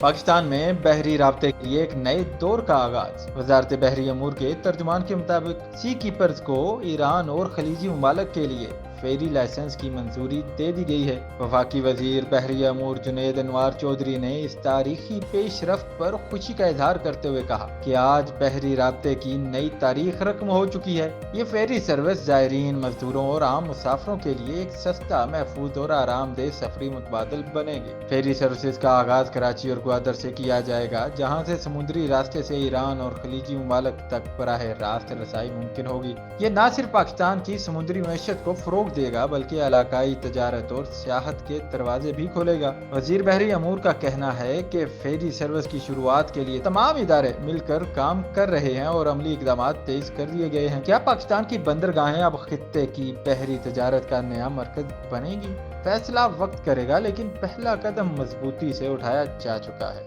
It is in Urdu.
پاکستان میں بحری رابطے کے لیے ایک نئے دور کا آغاز۔ وزارت بحری امور کے ترجمان کے مطابق سی کیپرز کو ایران اور خلیجی ممالک کے لیے فیری لائسنس کی منظوری دے دی گئی ہے۔ وفاقی وزیر بحری امور جنید انوار چودھری نے اس تاریخی پیش رفت پر خوشی کا اظہار کرتے ہوئے کہا کہ آج بحری رابطے کی نئی تاریخ رقم ہو چکی ہے۔ یہ فیری سروس زائرین، مزدوروں اور عام مسافروں کے لیے ایک سستا، محفوظ اور آرام دہ سفری متبادل بنے گی۔ فیری سروسز کا آغاز کراچی اور گوادر سے کیا جائے گا، جہاں سے سمندری راستے سے ایران اور خلیجی ممالک تک براہ راست رسائی ممکن ہوگی۔ یہ نہ صرف پاکستان کی سمندری معیشت کو فروغ دے گا بلکہ علاقائی تجارت اور سیاحت کے دروازے بھی کھولے گا۔ وزیر بحری امور کا کہنا ہے کہ فیری سروس کی شروعات کے لیے تمام ادارے مل کر کام کر رہے ہیں اور عملی اقدامات تیز کر دیے گئے ہیں۔ کیا پاکستان کی بندرگاہیں اب خطے کی بحری تجارت کا نیا مرکز بنے گی؟ فیصلہ وقت کرے گا، لیکن پہلا قدم مضبوطی سے اٹھایا جا چکا ہے۔